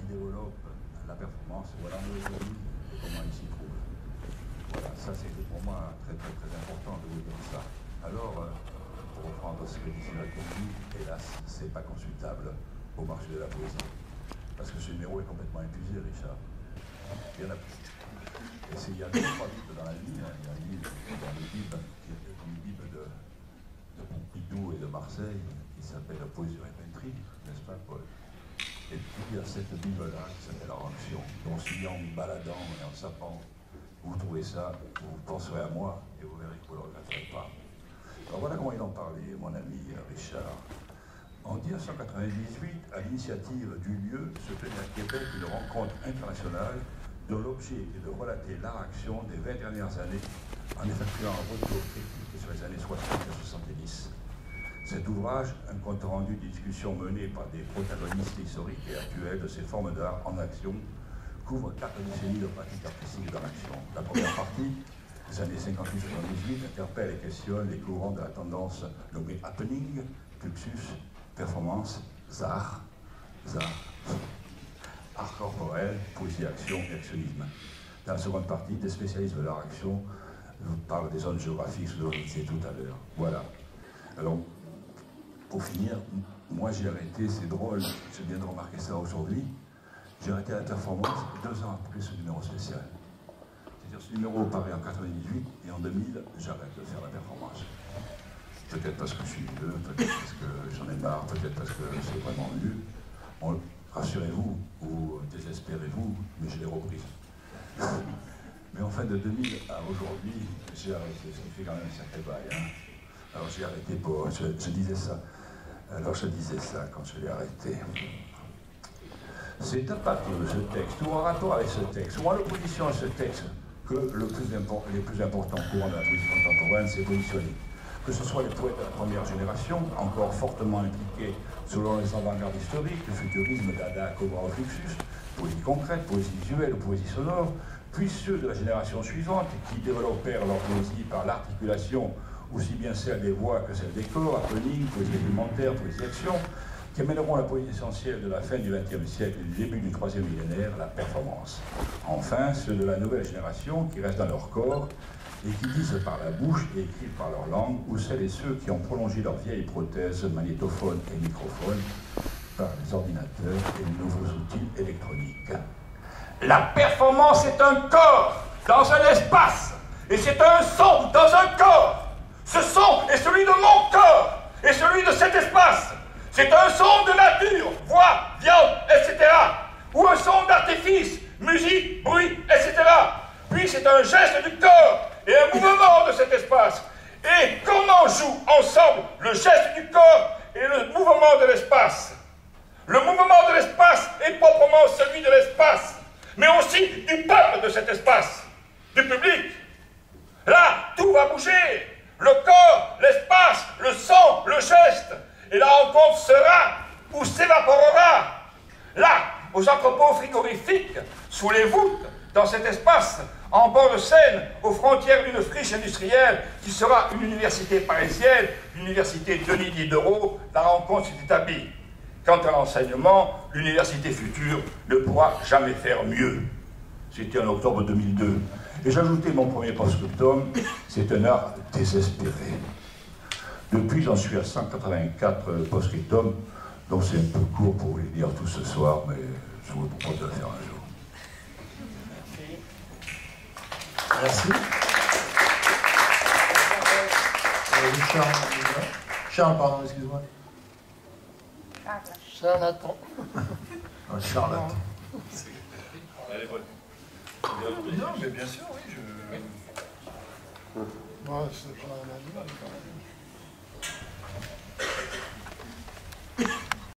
développe la performance, voilà aujourd'hui comment il s'y trouve. Voilà, ça c'était pour moi très important de vous dire ça. Alors, pour reprendre ce que disait la technique, hélas, c'est pas consultable au marché de la poésie. Parce que ce numéro est complètement épuisé, Richard. Il y en a plus. Et il y a 2 ou 3 bibles dans la vie, hein. Il y a une bible qui est une bible de Pompidou et de Marseille, qui s'appelle La poésie répétrie, n'est-ce pas, Paul? Et puis il y a cette bible-là qui s'appelle En Action, dont si en baladant et en sapant, vous trouvez ça, vous penserez à moi et vous verrez que vous ne le regretterez pas. Alors voilà comment il en parlait, mon ami Richard. En 1998, à l'initiative du lieu, se tenait à Québec une rencontre internationale dont l'objet était de relater l'art action des 20 dernières années en effectuant un retour critique sur les années 60 et 70. Cet ouvrage, un compte rendu de discussions menées par des protagonistes historiques et actuels de ces formes d'art en action, couvre 4 décennies de pratique artistique dans l'action. La première partie, les années 58-78, interpelle et questionne les courants de la tendance nommée happening, fluxus, performance, art corporel, poésie, action et actionnisme. Dans la seconde partie, des spécialistes de l'art action vous parlent des zones géographiques dont je disais tout à l'heure. Voilà. Alors, pour finir, moi j'ai arrêté, c'est drôle, je viens de remarquer ça aujourd'hui, j'ai arrêté la performance 2 ans après ce numéro spécial. C'est-à-dire ce numéro paraît en 98 et en 2000, j'arrête de faire la performance. Peut-être parce que je suis vieux, peut-être parce que j'en ai marre, peut-être parce que c'est vraiment nul. Rassurez-vous ou désespérez-vous, mais je l'ai reprise. Mais en fin de 2000 à aujourd'hui, j'ai arrêté, ce qui fait quand même un sacré bail. Hein. Alors j'ai arrêté pour... Je disais ça. Alors je disais ça quand je l'ai arrêté. C'est à partir de ce texte, ou en rapport avec ce texte, ou en opposition à ce texte, que les plus importants courants de la poésie contemporaine s'est positionné. Que ce soit les poètes de la première génération, encore fortement impliqués selon les avant-gardes historiques, le futurisme, Dada, Cobra, Fluxus, poésie concrète, poésie visuelle ou poésie sonore, puis ceux de la génération suivante qui développèrent leur poésie par l'articulation, aussi bien celle des voix que celle des corps, happening, poésie documentaire, poésie action, qui amèneront la poésie essentielle de la fin du XXe siècle et du début du 3e millénaire, la performance. Enfin, ceux de la nouvelle génération qui restent dans leur corps et qui disent par la bouche et écrivent par leur langue, ou celles et ceux qui ont prolongé leurs vieilles prothèses, magnétophones et microphones, par les ordinateurs et les nouveaux outils électroniques. La performance est un corps dans un espace, et c'est un son dans un corps. Ce son est celui de mon corps, et celui de cet espace. C'est un son de nature, voix, viande, etc. Ou un son d'artifice, musique, bruit, etc. Puis c'est un geste du corps et un mouvement de cet espace. Et comment jouent ensemble le geste du corps et le mouvement de l'espace? Le mouvement de l'espace est proprement celui de l'espace, mais aussi du peuple de cet espace, du public. Là, tout va bouger. Le corps, l'espace, le son, le geste. Et la rencontre sera ou s'évaporera. Là, aux entrepôts frigorifiques, sous les voûtes, dans cet espace, en bord de Seine, aux frontières d'une friche industrielle qui sera une université parisienne, l'université Denis Diderot, la rencontre s'est établie. Quant à l'enseignement, l'université future ne pourra jamais faire mieux. C'était en octobre 2002. Et j'ajoutais mon premier post-scriptum, c'est un art désespéré. Depuis, j'en suis à 184 post-scriptum, donc c'est un peu court pour vous les dire tout ce soir, mais je vous propose de le faire un jour. Merci. Charles, pardon, excuse-moi. Charlatan. Charlatan. Elle est bonne. Non, mais bien sûr, oui, Moi, c'est pas un animal.